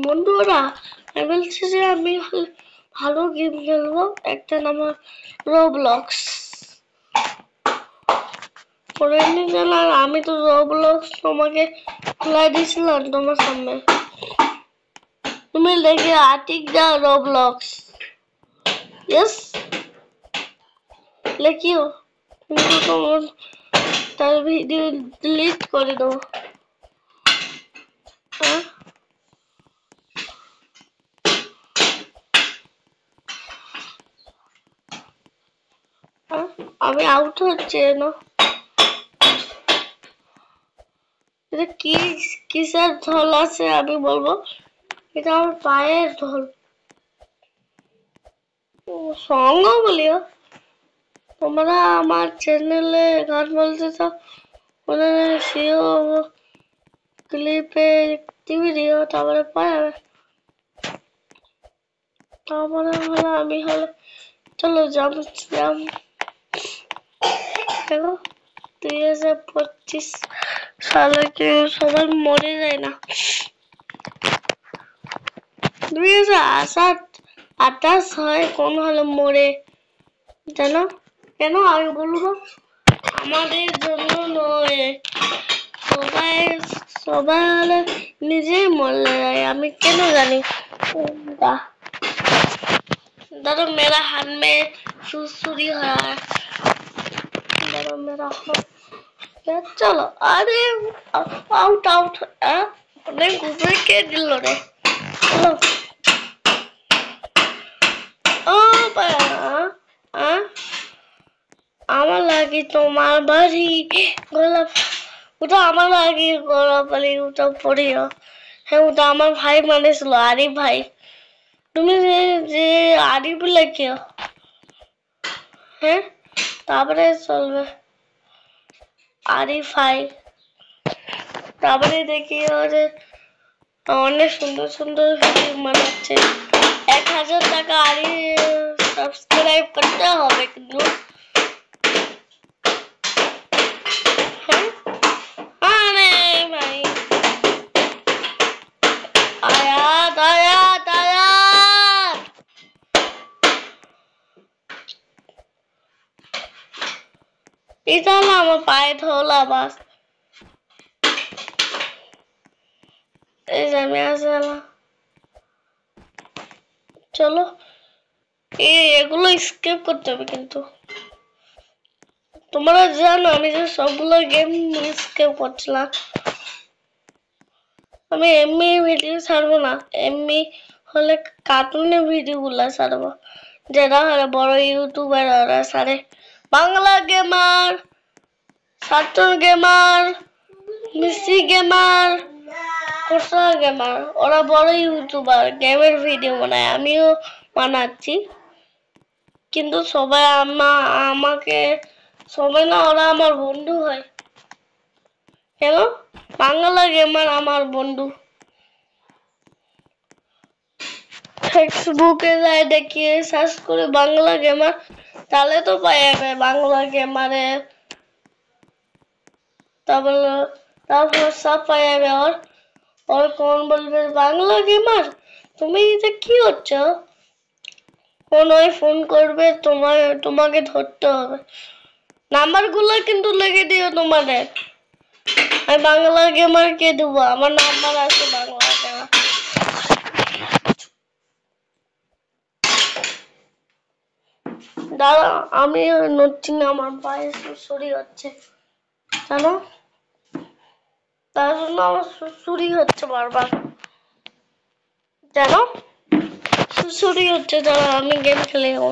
বন্ধুরা আমি বলছি যে আমি ভালো গেম খেলবো, একটা নাম রোবলক্স। আমি তো রোবলক্স তোমাকে খুলে দিয়েছিলাম তোমার সামনে, তুমি দেখে আটিক দা রোবলক্স ইয়েস লেখিও, কিন্তু তোমার তার ভিডিও ডিলিট করে দেবো। আমি আউট হচ্ছে না, এটা কি কিসের ঢোল আছে আমি বলবো, এটা আমার পায়ের ঢোল। সঙ্গ বলিও, তোমরা আমার চ্যানেলে গান বলতে তো সেও ক্লিপে টিভি দিও, তারপরে পাবে, তারপরে হলো আমি হলো চলো জাম দেখো 2025 সালে কেউ সবাই মরে যায় না, 2028 হয় কোন হলে মরে জানো কেন আমি বলবো, আমাদের জন্য নয়, সবাই সবাই হলে নিজেই মরে যায়, আমি কেন জানি। दादा मेरा हाथ में सुसुरी है, दादा मेरा हाथ चलो अरे आउट आउट अरे घुसे के दिल रे चलो ओ पाया আমার লাগি তোমার বাড়ি গোলাপ, ওটা আমার লাগি গোলাপ বাড়ি, ওটা পড়িও। হ্যাঁ ওটা আমার ভাই মানেছিল, আরিফ ভাই। তুমি যে আরিফ লেখিও, হ্যাঁ তারপরে চলবে আরিফ ভাই, তারপরে দেখি যে অনেক সুন্দর সুন্দর ভিডিও বানাচ্ছে। 1000 টাকা আরি সাবস্ক্রাইব করতে হবে কিন্তু, এটা হলো আমার পায়ে ধোলা বাস, এই যে আমি আসলাম। চলো এগুলো স্কিপ করতে হবে কিন্তু, তোমরা জানো আমি যে সবগুলো গেম স্কিপ করছিলাম। আমি এমনি ভিডিও ছাড়বো না, এমনি হলে কার্টুনের ভিডিও গুলা ছাড়বো, যেটা হলে বড় ইউটিউবার ওরা ছাড়ে। বাংলা গেমার, সার্টন গেমার, মিসি গেমার, কোসা গেমার, ওরা বড় ইউটিউবার, গেমের ভিডিও বানায়, আমিও বানাচ্ছি, কিন্তু সবাই আমাকে সবাই না, ওরা আমার বন্ধু হয় কেন, বাংলা গেমার আমার বন্ধু। ফেসবুকে যাই দেখি সার্চ করে বাংলা গেমার, তাহলে তো পাই যাবে বাংলা গেমারে, তারপর সব পাই যাবে। और कौन বলবে বাংলা গেমার তুমি এটা কি হচ্ছে, কোন ওই ফোন করবে তোমাকে ধরতে হবে, নাম্বার গুলো কিন্তু লিখে দিও তোমাদের, আমি বাংলা গেমার কে দেবো, আমার নাম্বার আছে বাংলা গেমার। দাঁড়া আমি নড়ছি না, আমার পায়ে সুড়সুড়ি হচ্ছে জানো, তার জন্য আমার সুড়সুড়ি হচ্ছে বারবার জানো, সুড়সুড়ি হচ্ছে, দাঁড়া আমি গেম খেলে যাবো।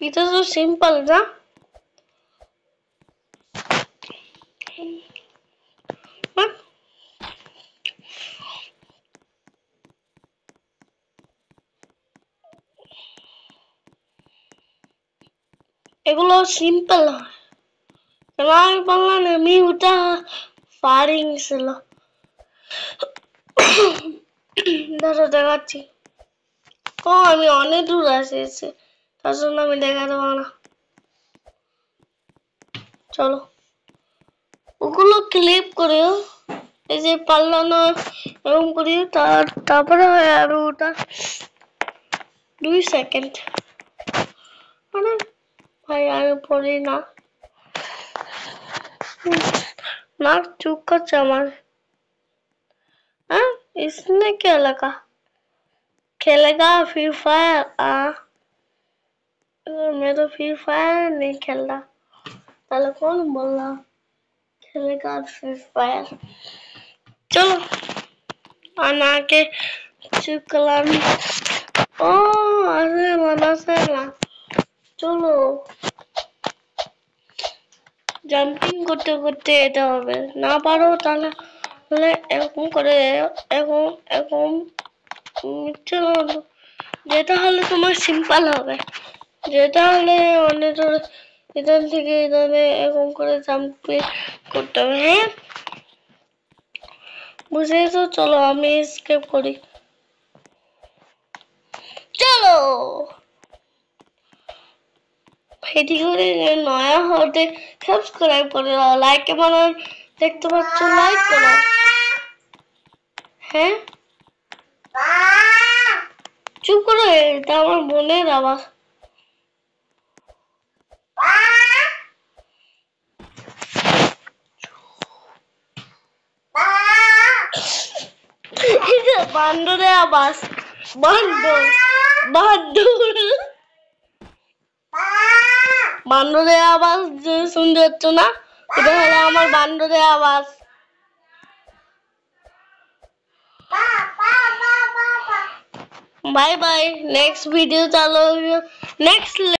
এটা তো সিম্পল না, এগুলো সিম্পল হয়, আমি বললাম আমি ওটা ফারিং ছিল, ধরো দেখাচ্ছি, ও আমি অনেক দূর আসিয়েছি, তার জন্য আমি দেখা দেবো না। চলো ওগুলো ক্লিপ করিও, এই যে পাল্লানো এরকম করিও, তারপরে হয় আরো ওটা 2 সেকেন্ড। মানে ভাই আর পড়ি না, ना चुप कर चमन। हाँ इसने क्या लगा, खेलेगा फ्री फायर? मैं तो फ्री फायर नहीं खेल रहा, ताले कौन बोल रहा खेलेगा फ्री फायर? चलो आना के चुप कलाम। ओ अरे मना से ना, चलो জাম্পিং করতে করতে যেতে হবে, না পারো তাহলে এরকম করে এরকম এরকম যেটা হলে তোমার সিম্পল হবে, যেটা হলে অনেক এখান থেকে এখানে এরকম করে জাম্পিং করতে হবে। হ্যাঁ বুঝেছো, চলো আমি স্কেপ করি। চলো ভিডিওটি নয়া হতে সাবস্ক্রাইব করে দাও, লাইক বানানো দেখতে পাচ্ছ, লাইক করো। হ্যাঁ চুপ করো, এটা আমার বোনের আওয়াজ। এটা বান্দরের আওয়াজ, বান্দর বান্দর বান্দরের আওয়াজ শুনতে পাচ্ছ না, এটা হলো আমার বান্দরের আওয়াজ। बाय बाय, नेक्स्ट वीडियो चालू, नेक्स्ट